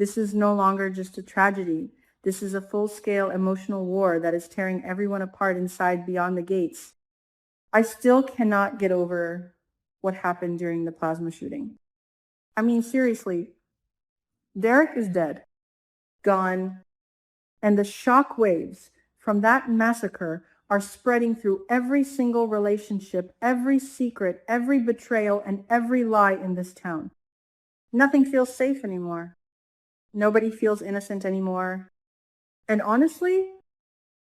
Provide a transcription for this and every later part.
This is no longer just a tragedy. This is a full-scale emotional war that is tearing everyone apart inside beyond the gates. I still cannot get over what happened during the plasma shooting. I mean, seriously, Derek is dead, gone, and the shock waves from that massacre are spreading through every single relationship, every secret, every betrayal, and every lie in this town. Nothing feels safe anymore. Nobody feels innocent anymore. And honestly,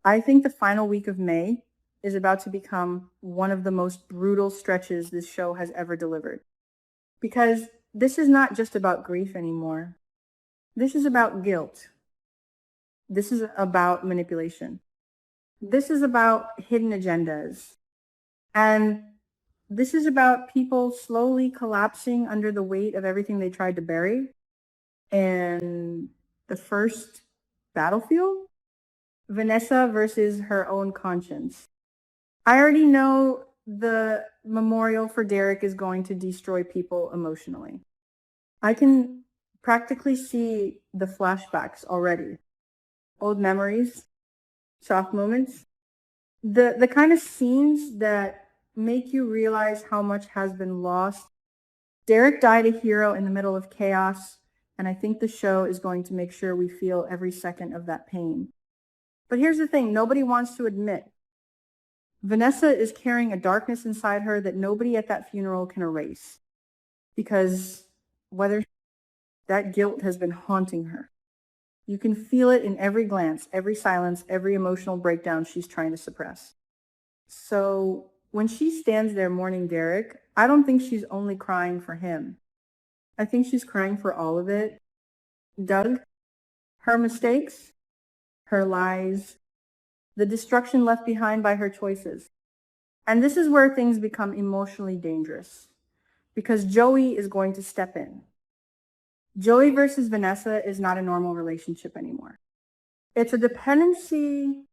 I think the final week of May is about to become one of the most brutal stretches this show has ever delivered. Because this is not just about grief anymore. This is about guilt. This is about manipulation. This is about hidden agendas. And this is about people slowly collapsing under the weight of everything they tried to bury. And the first battlefield, Vanessa versus her own conscience. I already know the memorial for Derek is going to destroy people emotionally. I can practically see the flashbacks already. Old memories, soft moments, the kind of scenes that make you realize how much has been lost. Derek died a hero in the middle of chaos, and I think the show is going to make sure we feel every second of that pain. But here's the thing, nobody wants to admit. Vanessa is carrying a darkness inside her that nobody at that funeral can erase. Because whether that guilt has been haunting her. You can feel it in every glance, every silence, every emotional breakdown she's trying to suppress. So when she stands there mourning Derek, I don't think she's only crying for him. I think she's crying for all of it. Doug, her mistakes, her lies, the destruction left behind by her choices. And this is where things become emotionally dangerous, because Joey is going to step in. Joey versus Vanessa is not a normal relationship anymore. It's a dependency,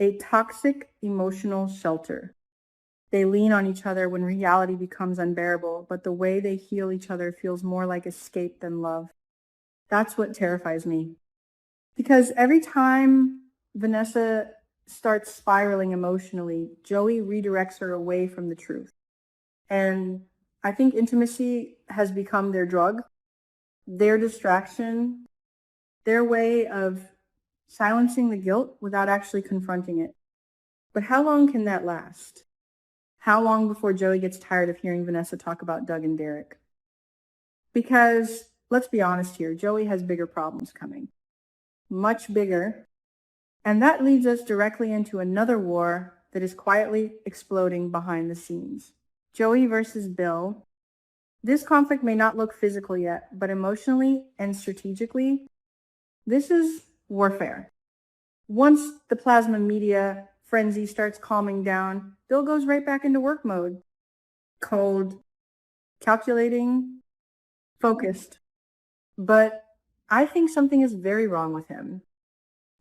a toxic emotional shelter. They lean on each other when reality becomes unbearable, but the way they heal each other feels more like escape than love. That's what terrifies me. Because every time Vanessa starts spiraling emotionally, Joey redirects her away from the truth. And I think intimacy has become their drug, their distraction, their way of silencing the guilt without actually confronting it. But how long can that last? How long before Joey gets tired of hearing Vanessa talk about Doug and Derek? Because let's be honest here, Joey has bigger problems coming. Much bigger. And that leads us directly into another war that is quietly exploding behind the scenes. Joey versus Bill. This conflict may not look physical yet, but emotionally and strategically, this is warfare. Once the plasma media frenzy starts calming down, Bill goes right back into work mode. Cold, calculating, focused. But I think something is very wrong with him.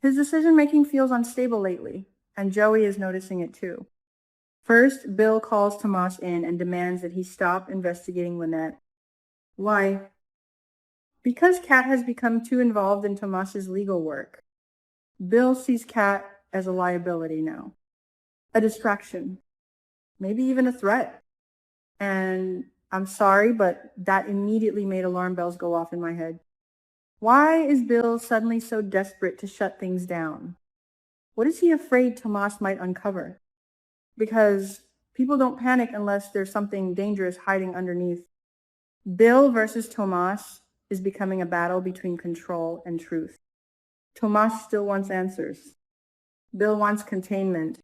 His decision-making feels unstable lately, and Joey is noticing it too. First, Bill calls Tomas in and demands that he stop investigating Lynette. Why? Because Kat has become too involved in Tomas's legal work. Bill sees Kat as a liability now, a distraction, maybe even a threat. And I'm sorry, but that immediately made alarm bells go off in my head. Why is Bill suddenly so desperate to shut things down? What is he afraid Tomas might uncover? Because people don't panic unless there's something dangerous hiding underneath. Bill versus Tomas is becoming a battle between control and truth. Tomas still wants answers. Bill wants containment.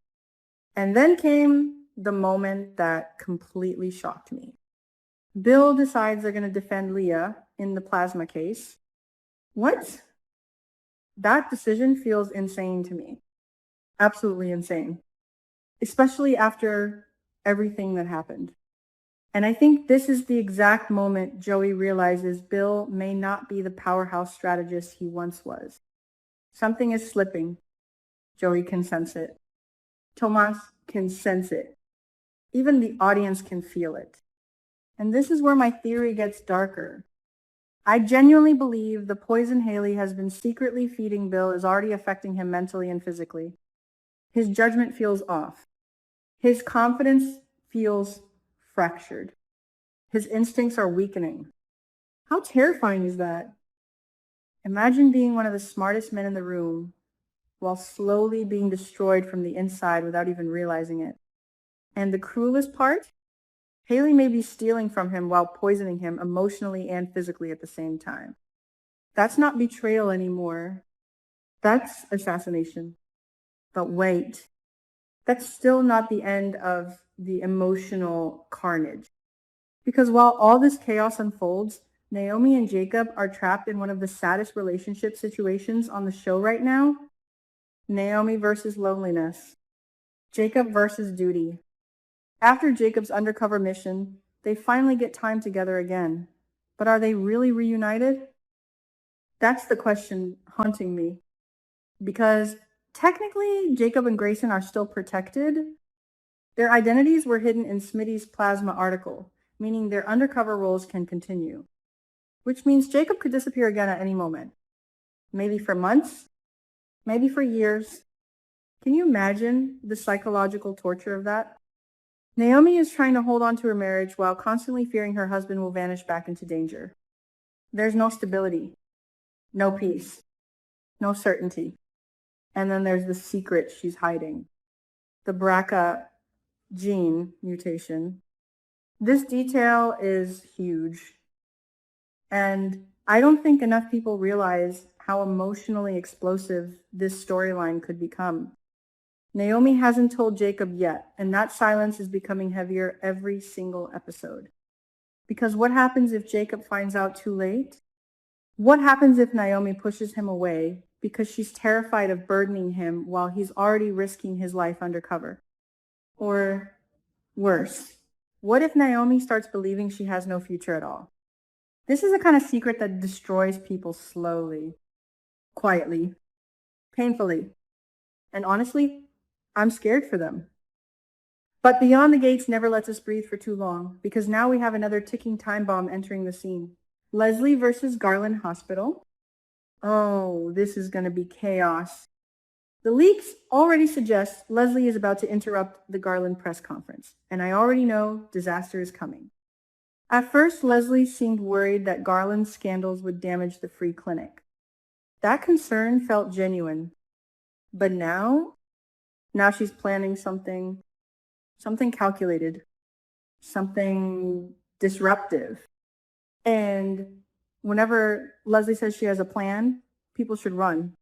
And then came the moment that completely shocked me. Bill decides they're going to defend Leah in the plasma case. What? That decision feels insane to me. Absolutely insane. Especially after everything that happened. And I think this is the exact moment Joey realizes Bill may not be the powerhouse strategist he once was. Something is slipping. Joey can sense it. Tomas can sense it. Even the audience can feel it. And this is where my theory gets darker. I genuinely believe the poison Haley has been secretly feeding Bill is already affecting him mentally and physically. His judgment feels off. His confidence feels fractured. His instincts are weakening. How terrifying is that? Imagine being one of the smartest men in the room while slowly being destroyed from the inside without even realizing it. And the cruelest part? Haley may be stealing from him while poisoning him emotionally and physically at the same time. That's not betrayal anymore. That's assassination. But wait, that's still not the end of the emotional carnage. Because while all this chaos unfolds, Naomi and Jacob are trapped in one of the saddest relationship situations on the show right now. Naomi versus loneliness. Jacob versus duty. After Jacob's undercover mission, they finally get time together again. But are they really reunited? That's the question haunting me. Because technically, Jacob and Grayson are still protected. Their identities were hidden in Smitty's plasma article, meaning their undercover roles can continue. Which means Jacob could disappear again at any moment. Maybe for months, maybe for years. Can you imagine the psychological torture of that? Naomi is trying to hold on to her marriage while constantly fearing her husband will vanish back into danger. There's no stability, no peace, no certainty. And then there's the secret she's hiding, the BRCA gene mutation. This detail is huge. And I don't think enough people realize how emotionally explosive this storyline could become. Naomi hasn't told Jacob yet, and that silence is becoming heavier every single episode. Because what happens if Jacob finds out too late? What happens if Naomi pushes him away because she's terrified of burdening him while he's already risking his life undercover? Or worse, what if Naomi starts believing she has no future at all? This is the kind of secret that destroys people slowly, quietly, painfully. And honestly, I'm scared for them. But Beyond the Gates never lets us breathe for too long, because now we have another ticking time bomb entering the scene. Leslie versus Garland Hospital. Oh, this is going to be chaos. The leaks already suggest Leslie is about to interrupt the Garland press conference, and I already know disaster is coming. At first, Leslie seemed worried that Garland's scandals would damage the free clinic. That concern felt genuine. But now she's planning something calculated, something disruptive. And whenever Leslie says she has a plan, people should run.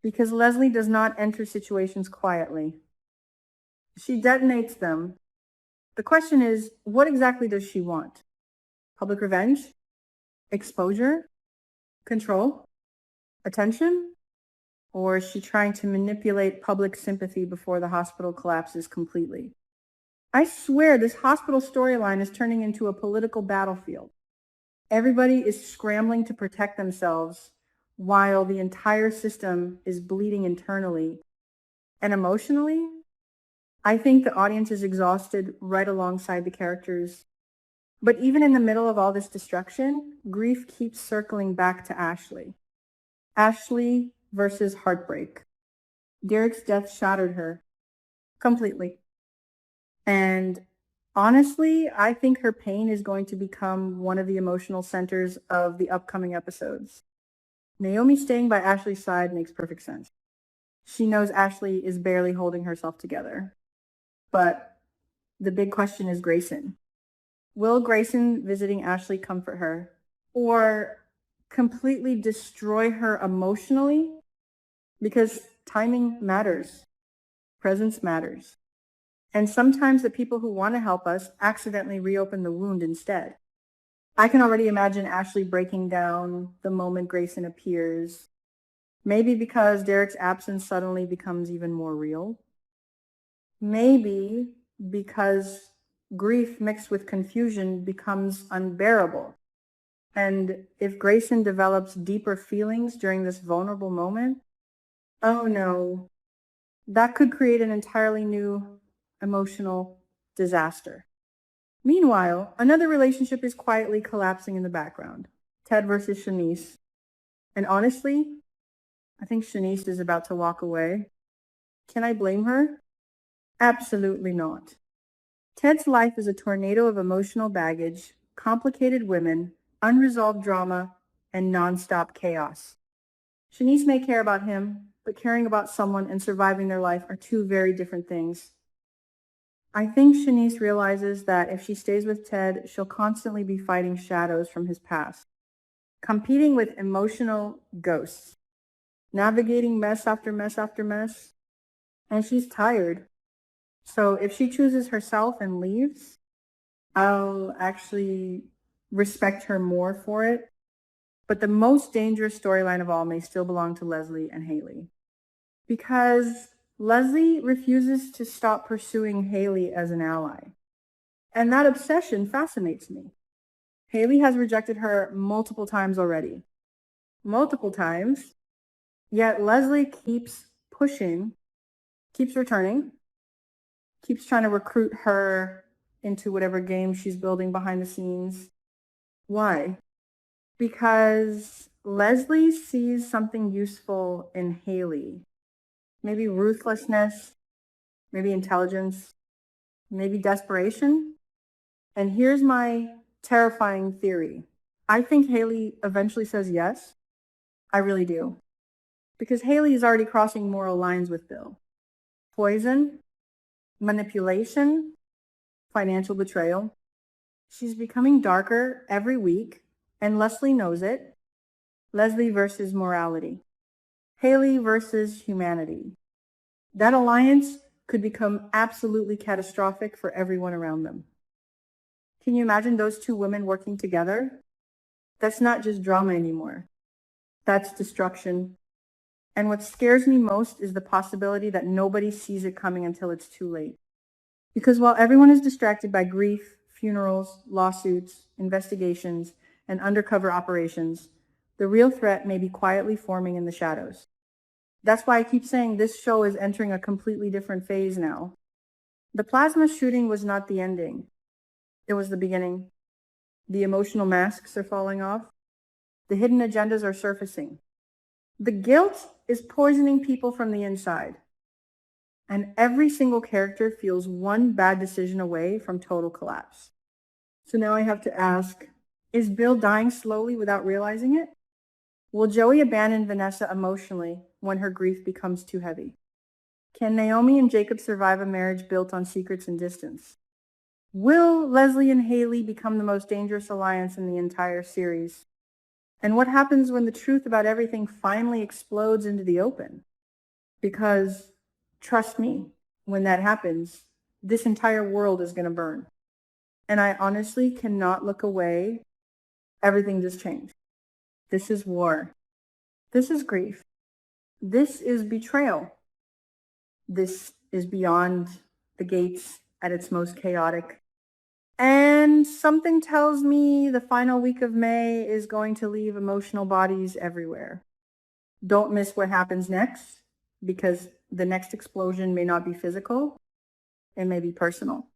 Because Leslie does not enter situations quietly. She detonates them. The question is, what exactly does she want? Public revenge? Exposure? Control? Attention? Or is she trying to manipulate public sympathy before the hospital collapses completely? I swear this hospital storyline is turning into a political battlefield. Everybody is scrambling to protect themselves while the entire system is bleeding internally. And emotionally, I think the audience is exhausted right alongside the characters. But even in the middle of all this destruction, grief keeps circling back to Ashley. Ashley versus heartbreak. Derek's death shattered her completely. And honestly, I think her pain is going to become one of the emotional centers of the upcoming episodes. Naomi staying by Ashley's side makes perfect sense. She knows Ashley is barely holding herself together. But the big question is Grayson. Will Grayson visiting Ashley comfort her or completely destroy her emotionally? Because timing matters. Presence matters. And sometimes the people who want to help us accidentally reopen the wound instead. I can already imagine Ashley breaking down the moment Grayson appears. Maybe because Derek's absence suddenly becomes even more real. Maybe because grief mixed with confusion becomes unbearable. And if Grayson develops deeper feelings during this vulnerable moment, oh no, that could create an entirely new emotional disaster. Meanwhile, another relationship is quietly collapsing in the background. Ted versus Chenise. And honestly, I think Chenise is about to walk away. Can I blame her? Absolutely not. Ted's life is a tornado of emotional baggage, complicated women, unresolved drama, and nonstop chaos. Chenise may care about him, but caring about someone and surviving their life are two very different things. I think Chenise realizes that if she stays with Ted, she'll constantly be fighting shadows from his past, competing with emotional ghosts, navigating mess after mess after mess, and she's tired. So if she chooses herself and leaves, I'll actually respect her more for it. But the most dangerous storyline of all may still belong to Leslie and Haley. Because Leslie refuses to stop pursuing Haley as an ally. And that obsession fascinates me. Haley has rejected her multiple times already. Multiple times. Yet Leslie keeps pushing, keeps returning, keeps trying to recruit her into whatever game she's building behind the scenes. Why? Because Leslie sees something useful in Haley. Maybe ruthlessness, maybe intelligence, maybe desperation. And here's my terrifying theory. I think Haley eventually says yes. I really do. Because Haley is already crossing moral lines with Bill. Poison, manipulation, financial betrayal. She's becoming darker every week, and Leslie knows it. Leslie versus morality. Haley versus humanity. That alliance could become absolutely catastrophic for everyone around them. Can you imagine those two women working together? That's not just drama anymore. That's destruction. And what scares me most is the possibility that nobody sees it coming until it's too late. Because while everyone is distracted by grief, funerals, lawsuits, investigations, and undercover operations, the real threat may be quietly forming in the shadows. That's why I keep saying this show is entering a completely different phase now. The plasma shooting was not the ending. It was the beginning. The emotional masks are falling off. The hidden agendas are surfacing. The guilt is poisoning people from the inside. And every single character feels one bad decision away from total collapse. So now I have to ask, is Bill dying slowly without realizing it? Will Joey abandon Vanessa emotionally when her grief becomes too heavy? Can Naomi and Jacob survive a marriage built on secrets and distance? Will Leslie and Haley become the most dangerous alliance in the entire series? And what happens when the truth about everything finally explodes into the open? Because, trust me, when that happens, this entire world is going to burn. And I honestly cannot look away. Everything just changed. This is war. This is grief. This is betrayal. This is beyond the gates at its most chaotic. And something tells me the final week of May is going to leave emotional bodies everywhere. Don't miss what happens next, because the next explosion may not be physical, it may be personal.